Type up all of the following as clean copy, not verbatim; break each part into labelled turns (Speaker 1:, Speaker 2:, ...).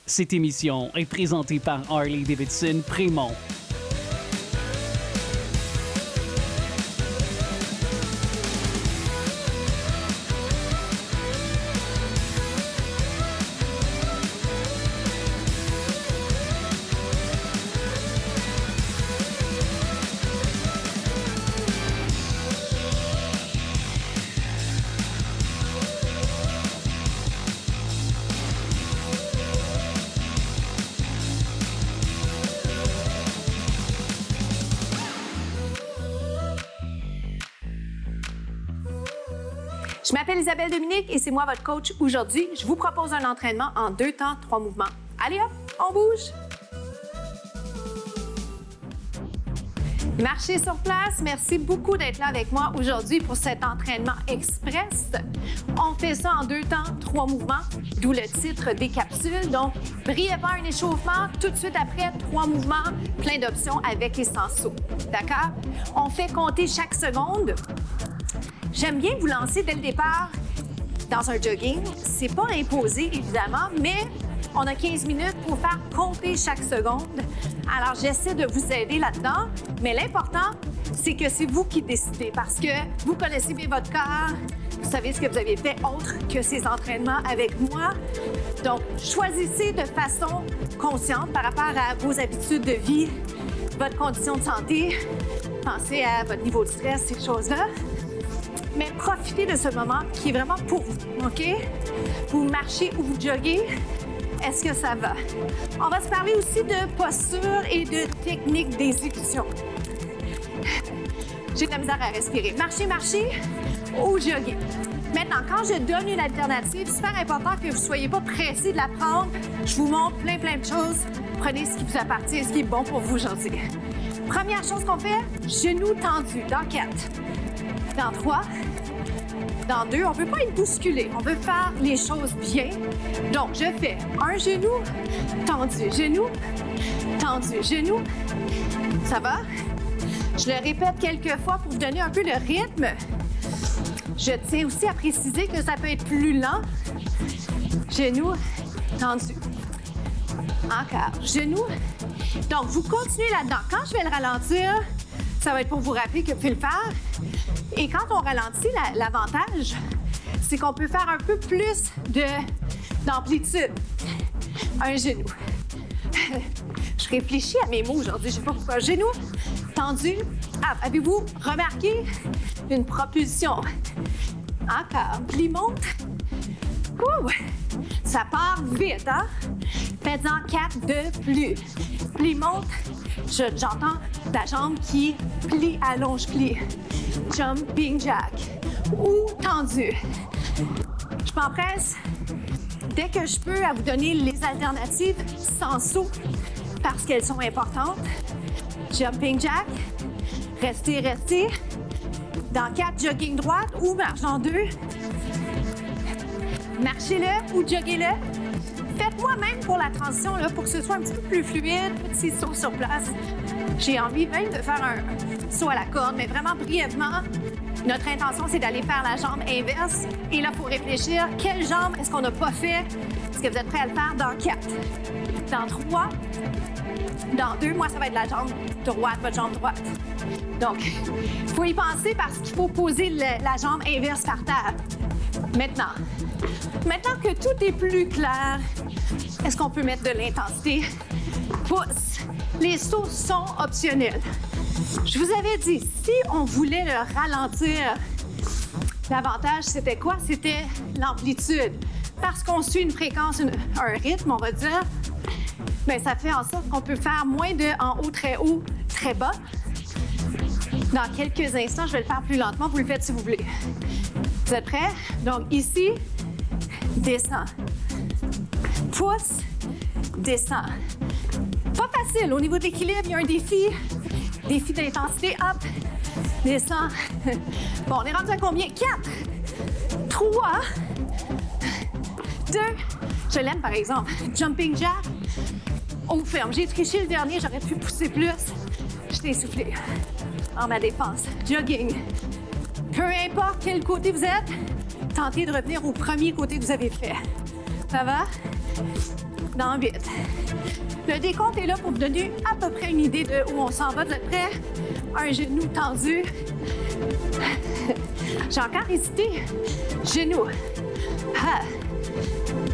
Speaker 1: Cette émission est présentée par Harley-Davidson Prémont.
Speaker 2: Je m'appelle Isabelle Dominique et c'est moi votre coach aujourd'hui. Je vous propose un entraînement en 2 temps, 3 mouvements. Allez hop, on bouge! Marchez sur place. Merci beaucoup d'être là avec moi aujourd'hui pour cet entraînement express. On fait ça en 2 temps, 3 mouvements, d'où le titre des capsules. Donc, brièvement un échauffement, tout de suite après, 3 mouvements, plein d'options avec et sans saut. D'accord? On fait compter chaque seconde. J'aime bien vous lancer dès le départ dans un jogging. C'est pas imposé, évidemment, mais on a 15 minutes pour faire compter chaque seconde. Alors, j'essaie de vous aider là-dedans, mais l'important, c'est que c'est vous qui décidez parce que vous connaissez bien votre corps, vous savez ce que vous avez fait autre que ces entraînements avec moi. Donc, choisissez de façon consciente par rapport à vos habitudes de vie, votre condition de santé. Pensez à votre niveau de stress, ces choses-là. Mais profitez de ce moment qui est vraiment pour vous, OK? Vous marchez ou vous joguez, est-ce que ça va? On va se parler aussi de posture et de technique d'exécution. J'ai de la misère à respirer. Marchez ou joguez. Maintenant, quand je donne une alternative, c'est super important que vous ne soyez pas pressé de la prendre. Je vous montre plein de choses. Prenez ce qui vous appartient, ce qui est bon pour vous aujourd'hui. Première chose qu'on fait, genoux tendus dans 4. Dans 3, dans 2, on ne veut pas être bousculé, on veut faire les choses bien. Donc, je fais un genou, tendu, genou, tendu, genou. Ça va? Je le répète quelques fois pour vous donner un peu le rythme. Je tiens aussi à préciser que ça peut être plus lent. Genou, tendu. Encore, genou. Donc, vous continuez là-dedans. Quand je vais le ralentir, ça va être pour vous rappeler que vous pouvez le faire. Et quand on ralentit, l'avantage, c'est qu'on peut faire un peu plus d'amplitude. Un genou. Je réfléchis à mes mots aujourd'hui, je ne sais pas pourquoi. Genou, tendu. Ah, avez-vous remarqué une propulsion? Encore. Pli monte. Ouh, ça part vite, hein? Faites-en 4 de plus. Pli monte. J'entends ta jambe qui plie, allonge, plie. Jumping jack ou tendu. Je m'empresse dès que je peux à vous donner les alternatives sans saut parce qu'elles sont importantes. Jumping jack, restez. Dans 4, jogging droite ou marche dans 2. Marchez-le ou joguez-le. Faites-moi même pour la transition, là, pour que ce soit un petit peu plus fluide, petit saut sur place. J'ai envie même de faire un saut à la corde, mais vraiment brièvement. Notre intention, c'est d'aller faire la jambe inverse. Et là, il faut réfléchir, quelle jambe est-ce qu'on n'a pas fait? Est-ce que vous êtes prêts à le faire dans 4? Dans 3? Dans 2? Moi, ça va être la jambe droite, votre jambe droite. Donc, il faut y penser parce qu'il faut poser la jambe inverse par terre. Maintenant que tout est plus clair, est-ce qu'on peut mettre de l'intensité? Pouce. Les sauts sont optionnels. Je vous avais dit, si on voulait le ralentir, l'avantage, c'était quoi? C'était l'amplitude. Parce qu'on suit une fréquence, un rythme, on va dire, bien, ça fait en sorte qu'on peut faire moins de en haut, très bas. Dans quelques instants, je vais le faire plus lentement. Vous le faites si vous voulez. Vous êtes prêts? Donc, ici, descend. Pouce, descend. Pas facile. Au niveau de l'équilibre, il y a un défi. Défi d'intensité. Hop, descend. Bon, on est rendu à combien? 4, 3, 2. Je l'aime, par exemple. Jumping jack. On ferme. J'ai triché le dernier. J'aurais pu pousser plus. Je t'ai essoufflé. En ma défense. Jogging. Peu importe quel côté vous êtes, tentez de revenir au premier côté que vous avez fait. Ça va? dans 8. Le décompte est là pour vous donner à peu près une idée de où on s'en va. Vous êtes prêts? Un genou tendu. J'ai encore hésité. Genou. Ah.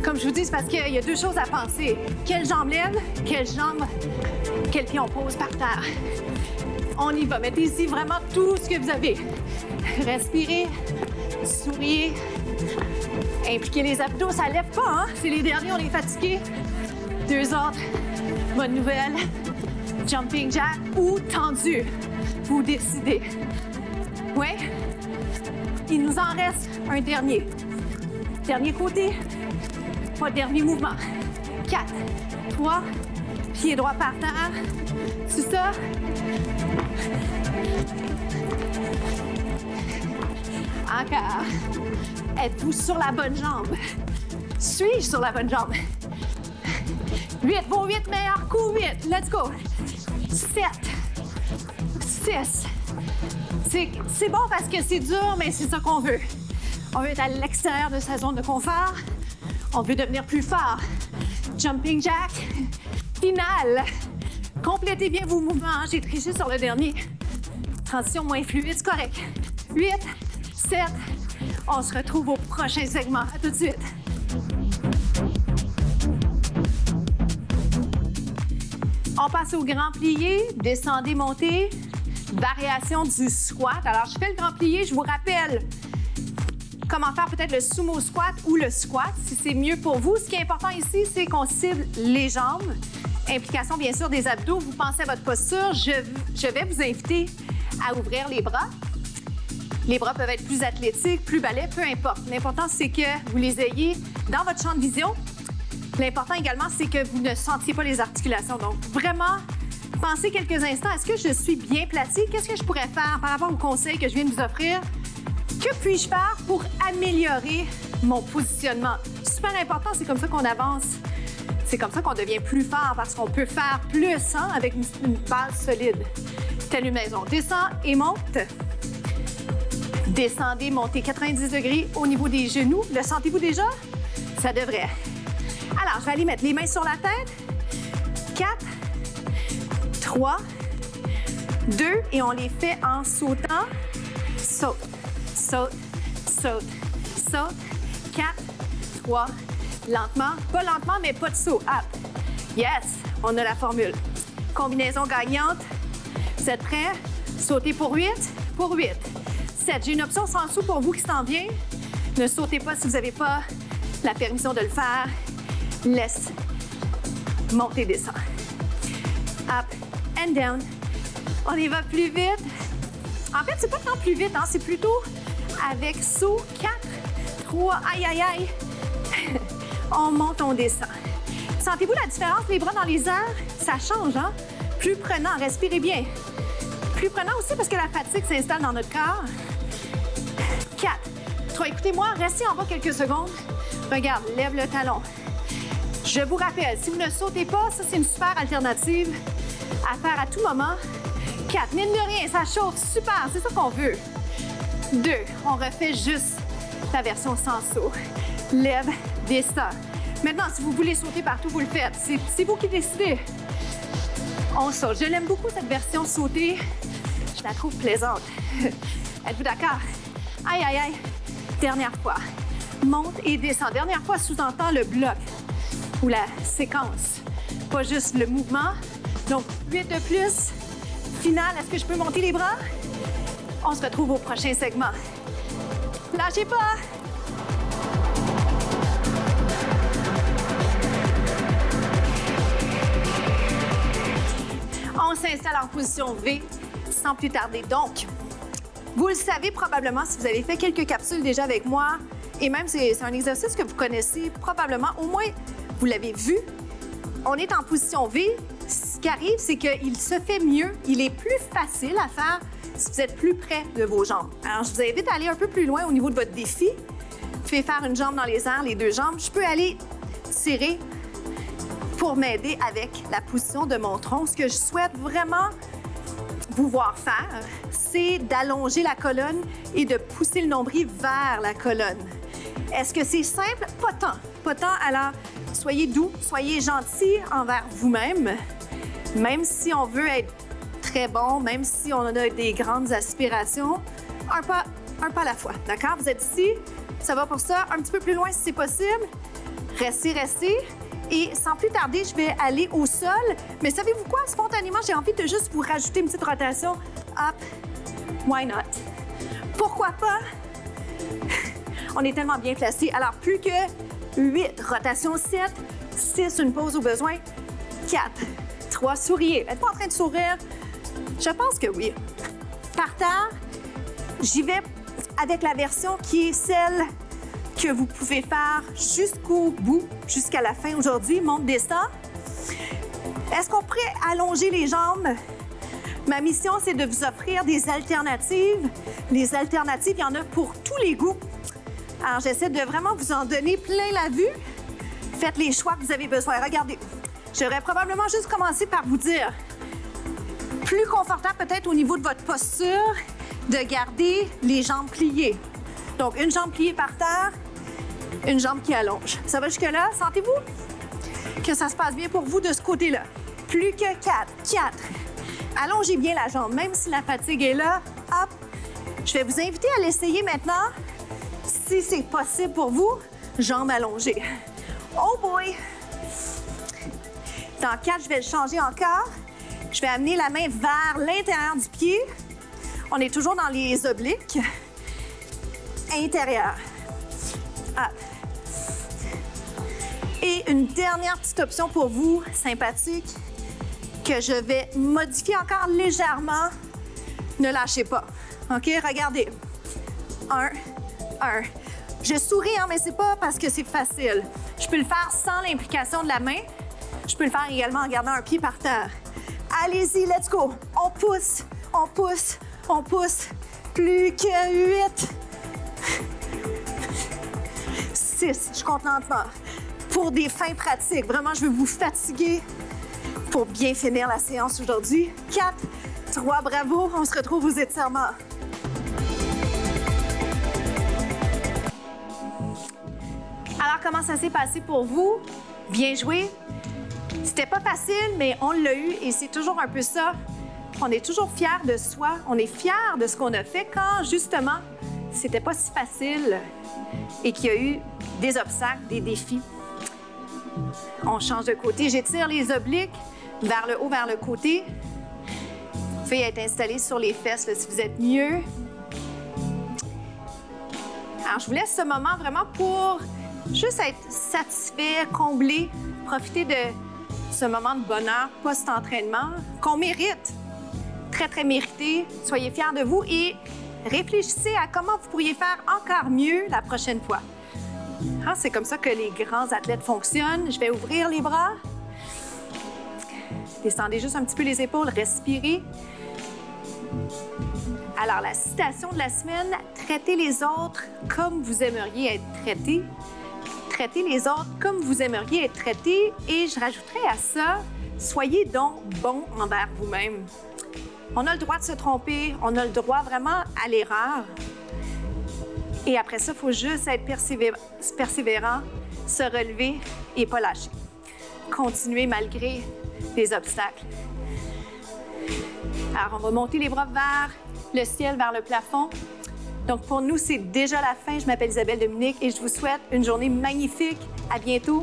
Speaker 2: Comme je vous dis, c'est parce qu'il y a deux choses à penser. Quelle jambe lève, quel pied on pose par terre. On y va. Mettez ici vraiment tout ce que vous avez. Respirez, souriez. Impliquez les abdos, ça lève pas, hein? C'est les derniers, on est fatigués. Deux autres. Bonne nouvelle. Jumping jack ou tendu. Vous décidez. Ouais? Il nous en reste un dernier. Dernier côté. Pas de dernier mouvement. 4, 3, pied droit par terre. C'est ça. Encore. Êtes-vous sur la bonne jambe? Suis-je sur la bonne jambe? 8, vos 8 meilleurs coups. 8, let's go. 7, 6. C'est bon parce que c'est dur, mais c'est ça qu'on veut. On veut être à l'extérieur de sa zone de confort. On veut devenir plus fort. Jumping jack. Final. Complétez bien vos mouvements. J'ai triché sur le dernier. Transition moins fluide, c'est correct. 8, 7. On se retrouve au prochain segment. À tout de suite. On passe au grand plié. Descendez, montez. Variation du squat. Alors, je fais le grand plié. Je vous rappelle comment faire peut-être le sumo squat ou le squat, si c'est mieux pour vous. Ce qui est important ici, c'est qu'on cible les jambes. Implication, bien sûr, des abdos. Vous pensez à votre posture. Je vais vous inviter à ouvrir les bras. Les bras peuvent être plus athlétiques, plus balais, peu importe. L'important, c'est que vous les ayez dans votre champ de vision. L'important également, c'est que vous ne sentiez pas les articulations. Donc, vraiment, pensez quelques instants. Est-ce que je suis bien placée? Qu'est-ce que je pourrais faire par rapport aux conseils que je viens de vous offrir? Que puis-je faire pour améliorer mon positionnement? Super important, c'est comme ça qu'on avance. C'est comme ça qu'on devient plus fort parce qu'on peut faire plus avec une base solide. Telle une maison. Descends et monte. Descendez, montez 90 degrés au niveau des genoux. Le sentez-vous déjà? Ça devrait. Alors, je vais aller mettre les mains sur la tête. 4, 3, 2, et on les fait en sautant. Saute, saute, saute, saute. 4, 3, lentement. Pas lentement, mais pas de saut. Up. Yes, on a la formule. Combinaison gagnante. Vous êtes prêts? Sautez pour 8, pour 8. 7. J'ai une option sans saut pour vous qui s'en vient. Ne sautez pas si vous n'avez pas la permission de le faire. Laisse. Montez, descends. Up and down. On y va plus vite. En fait, c'est pas tant plus vite, hein? C'est plutôt avec saut. 4, 3, aïe, aïe, aïe. On monte, on descend. Sentez-vous la différence? Les bras dans les airs, ça change, hein? Plus prenant, respirez bien. Plus prenant aussi parce que la fatigue s'installe dans notre corps. 4, 3, écoutez-moi, restez en bas quelques secondes. Regarde, lève le talon. Je vous rappelle, si vous ne sautez pas, ça c'est une super alternative à faire à tout moment. 4, mine de rien, ça chauffe, super, c'est ça qu'on veut. 2, on refait juste la version sans saut. Lève, descend. Maintenant, si vous voulez sauter partout, vous le faites. C'est vous qui décidez. On saute. Je l'aime beaucoup, cette version sautée. Je la trouve plaisante. Êtes-vous d'accord? Aïe, aïe, aïe. Dernière fois. Monte et descend. Dernière fois sous-entend le bloc ou la séquence. Pas juste le mouvement. Donc, 8 de plus. Final, est-ce que je peux monter les bras? On se retrouve au prochain segment. Lâchez pas! On s'installe en position V sans plus tarder. Donc, vous le savez probablement si vous avez fait quelques capsules déjà avec moi, et même c'est un exercice que vous connaissez probablement, au moins vous l'avez vu. On est en position V. Ce qui arrive, c'est qu'il se fait mieux, il est plus facile à faire si vous êtes plus près de vos jambes. Alors, je vous invite à aller un peu plus loin au niveau de votre défi. Vous pouvez faire une jambe dans les airs, les deux jambes. Je peux aller tirer pour m'aider avec la position de mon tronc. Ce que je souhaite vraiment vous voir faire, c'est d'allonger la colonne et de pousser le nombril vers la colonne. Est-ce que c'est simple? Pas tant. Pas tant. Alors, soyez doux, soyez gentils envers vous-même, même si on veut être très bon, même si on a des grandes aspirations, un pas à la fois, d'accord? Vous êtes ici, ça va pour ça, un petit peu plus loin si c'est possible. Restez. Et sans plus tarder, je vais aller au sol. Mais savez-vous quoi? Spontanément, j'ai envie de juste vous rajouter une petite rotation. Up, why not? Pourquoi pas? On est tellement bien placés. Alors, plus que 8, rotation 7, 6, une pause au besoin, 4, 3, souriez. Êtes-vous en train de sourire? Je pense que oui. Par terre, j'y vais avec la version qui est celle que vous pouvez faire jusqu'au bout, jusqu'à la fin aujourd'hui, monte, descend. Est-ce qu'on pourrait allonger les jambes? Ma mission, c'est de vous offrir des alternatives. Les alternatives, il y en a pour tous les goûts. Alors, j'essaie de vraiment vous en donner plein la vue. Faites les choix que vous avez besoin. Regardez, j'aurais probablement juste commencé par vous dire, plus confortable peut-être au niveau de votre posture, de garder les jambes pliées. Donc, une jambe pliée par terre, une jambe qui allonge. Ça va jusque-là? Sentez-vous que ça se passe bien pour vous de ce côté-là? Plus que 4. 4. Allongez bien la jambe, même si la fatigue est là. Hop. Je vais vous inviter à l'essayer maintenant. Si c'est possible pour vous, jambes allongées. Oh boy! Dans 4, je vais le changer encore. Je vais amener la main vers l'intérieur du pied. On est toujours dans les obliques. Intérieur. Hop. Et une dernière petite option pour vous, sympathique, que je vais modifier encore légèrement. Ne lâchez pas. OK? Regardez. 1, 1. Je souris, hein, mais c'est pas parce que c'est facile. Je peux le faire sans l'implication de la main. Je peux le faire également en gardant un pied par terre. Allez-y, let's go. On pousse, on pousse, on pousse. Plus que 8. 6, je compte lentement. Pour des fins pratiques, vraiment, je veux vous fatiguer pour bien finir la séance aujourd'hui. 4, 3, bravo. On se retrouve aux étirements. Alors, comment ça s'est passé pour vous? Bien joué. C'était pas facile, mais on l'a eu et c'est toujours un peu ça. On est toujours fiers de soi. On est fiers de ce qu'on a fait quand, justement, c'était pas si facile et qu'il y a eu des obstacles, des défis. On change de côté. J'étire les obliques vers le haut, vers le côté. Vous pouvez être installé sur les fesses là, si vous êtes mieux. Alors, je vous laisse ce moment vraiment pour juste être satisfait, comblé, profiter de ce moment de bonheur post-entraînement qu'on mérite. Très, très mérité. Soyez fiers de vous et réfléchissez à comment vous pourriez faire encore mieux la prochaine fois. Ah, c'est comme ça que les grands athlètes fonctionnent. Je vais ouvrir les bras. Descendez juste un petit peu les épaules, respirez. Alors, la citation de la semaine, traitez les autres comme vous aimeriez être traités. Traitez les autres comme vous aimeriez être traités. Et je rajouterais à ça, soyez donc bon envers vous-même. On a le droit de se tromper, on a le droit vraiment à l'erreur. Et après ça, il faut juste être persévérant, se relever et pas lâcher. Continuer malgré les obstacles. Alors, on va monter les bras vers le ciel, vers le plafond. Donc, pour nous, c'est déjà la fin. Je m'appelle Isabelle Dominique et je vous souhaite une journée magnifique. À bientôt.